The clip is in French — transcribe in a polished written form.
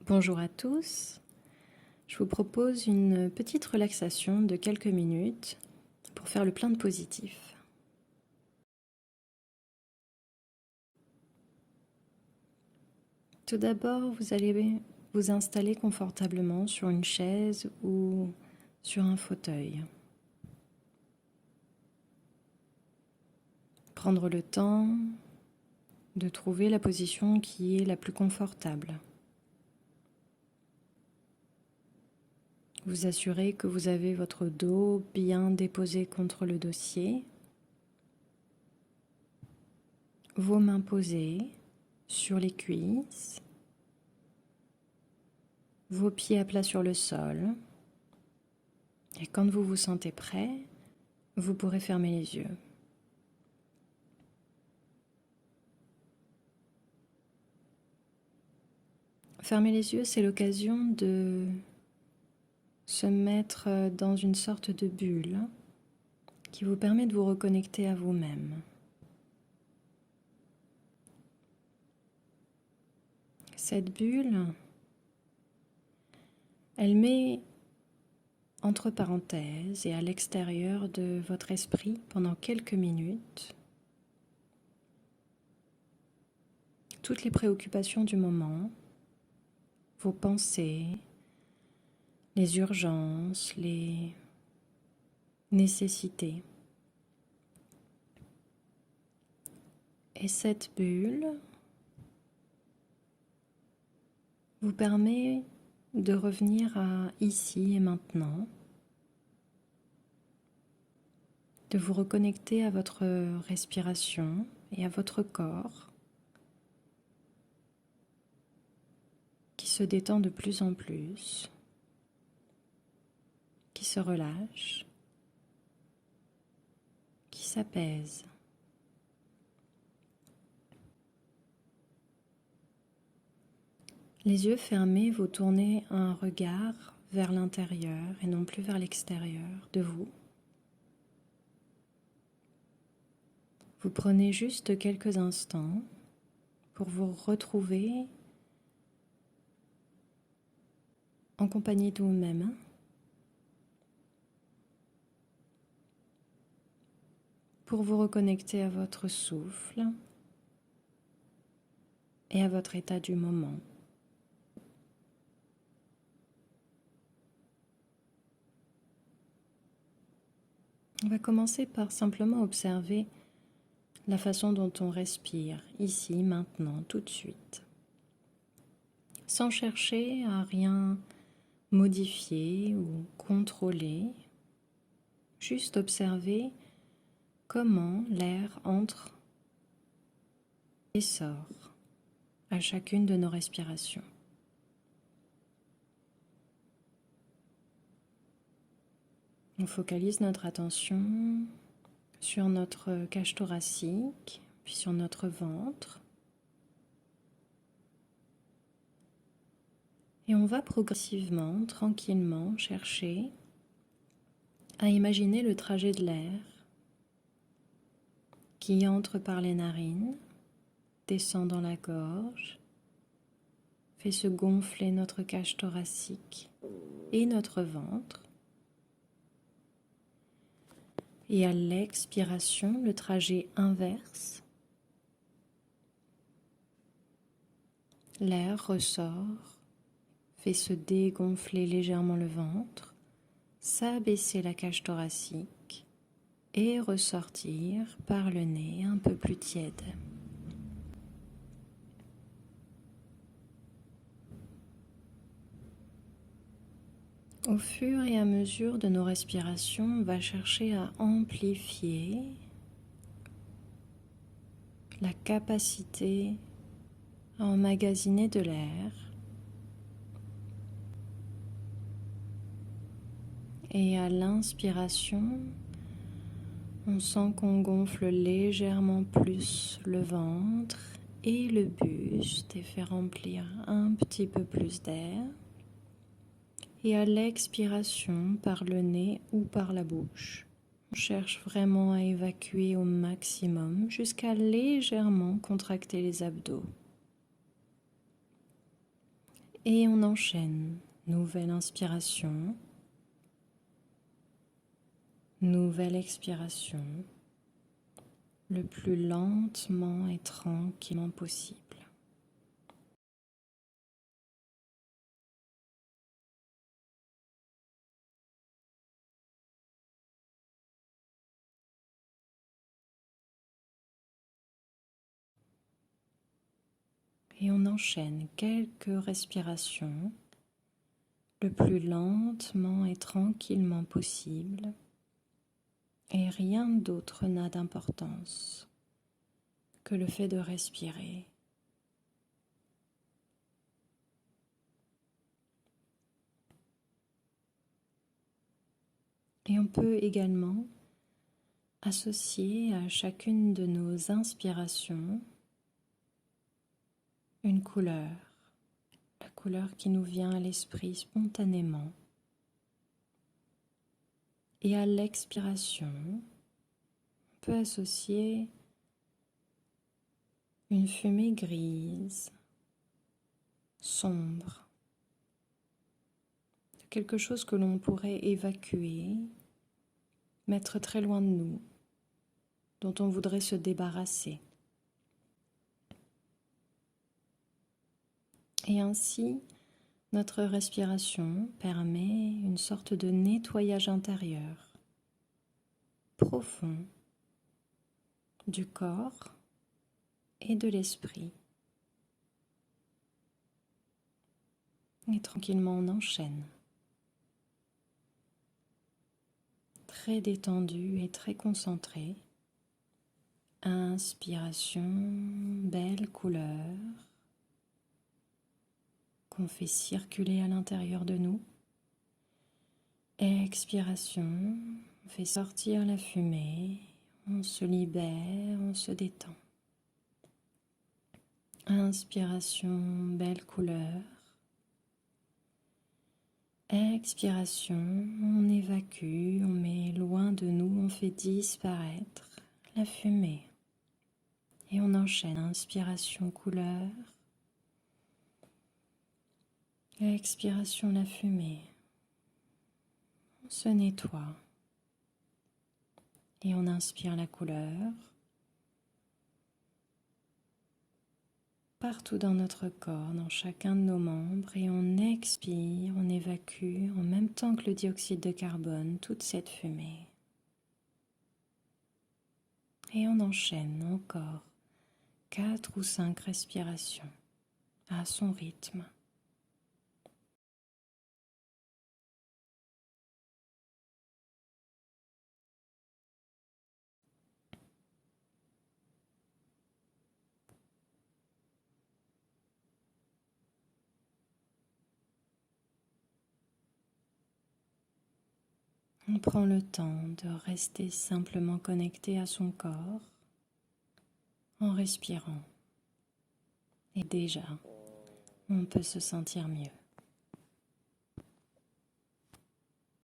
Bonjour à tous, je vous propose une petite relaxation de quelques minutes pour faire le plein de positif. Tout d'abord, vous allez vous installer confortablement sur une chaise ou sur un fauteuil. Prendre le temps de trouver la position qui est la plus confortable. Vous assurez que vous avez votre dos bien déposé contre le dossier, vos mains posées sur les cuisses, vos pieds à plat sur le sol. Et quand vous vous sentez prêt, vous pourrez fermer les yeux. Fermer les yeux, c'est l'occasion de se mettre dans une sorte de bulle qui vous permet de vous reconnecter à vous-même. Cette bulle, elle met entre parenthèses et à l'extérieur de votre esprit pendant quelques minutes toutes les préoccupations du moment, vos pensées, les urgences, les nécessités. Et cette bulle vous permet de revenir à ici et maintenant, de vous reconnecter à votre respiration et à votre corps qui se détend de plus en plus, qui se relâche, qui s'apaise. Les yeux fermés, vous tournez un regard vers l'intérieur et non plus vers l'extérieur de vous. Vous prenez juste quelques instants pour vous retrouver en compagnie de vous-même, pour vous reconnecter à votre souffle et à votre état du moment. On va commencer par simplement observer la façon dont on respire, ici, maintenant, tout de suite. Sans chercher à rien modifier ou contrôler, juste observer comment l'air entre et sort à chacune de nos respirations. On focalise notre attention sur notre cage thoracique, puis sur notre ventre. Et on va progressivement, tranquillement, chercher à imaginer le trajet de l'air qui entre par les narines, descend dans la gorge, fait se gonfler notre cage thoracique et notre ventre. Et à l'expiration, le trajet inverse. L'air ressort, fait se dégonfler légèrement le ventre, s'abaisser la cage thoracique et ressortir par le nez un peu plus tiède. Au fur et à mesure de nos respirations, on va chercher à amplifier la capacité à emmagasiner de l'air et à l'inspiration, on sent qu'on gonfle légèrement plus le ventre et le buste et fait remplir un petit peu plus d'air. Et à l'expiration, par le nez ou par la bouche, on cherche vraiment à évacuer au maximum jusqu'à légèrement contracter les abdos. Et on enchaîne. Nouvelle inspiration. Nouvelle expiration. Le plus lentement et tranquillement possible. Et on enchaîne quelques respirations le plus lentement et tranquillement possible. Et rien d'autre n'a d'importance que le fait de respirer. Et on peut également associer à chacune de nos inspirations une couleur, la couleur qui nous vient à l'esprit spontanément. Et à l'expiration, on peut associer une fumée grise, sombre, quelque chose que l'on pourrait évacuer, mettre très loin de nous, dont on voudrait se débarrasser. Et ainsi, notre respiration permet une sorte de nettoyage intérieur, profond, du corps et de l'esprit. Et tranquillement, on enchaîne. Très détendu et très concentré. Inspiration, belle couleur qu'on fait circuler à l'intérieur de nous. Expiration, on fait sortir la fumée, on se libère, on se détend. Inspiration, belle couleur. Expiration, on évacue, on met loin de nous, on fait disparaître la fumée. Et on enchaîne. Inspiration, couleur. Expiration, la fumée. On se nettoie. Et on inspire la couleur. Partout dans notre corps, dans chacun de nos membres, et on expire, on évacue en même temps que le dioxyde de carbone toute cette fumée. Et on enchaîne encore 4 ou 5 respirations à son rythme. On prend le temps de rester simplement connecté à son corps en respirant. Et déjà, on peut se sentir mieux.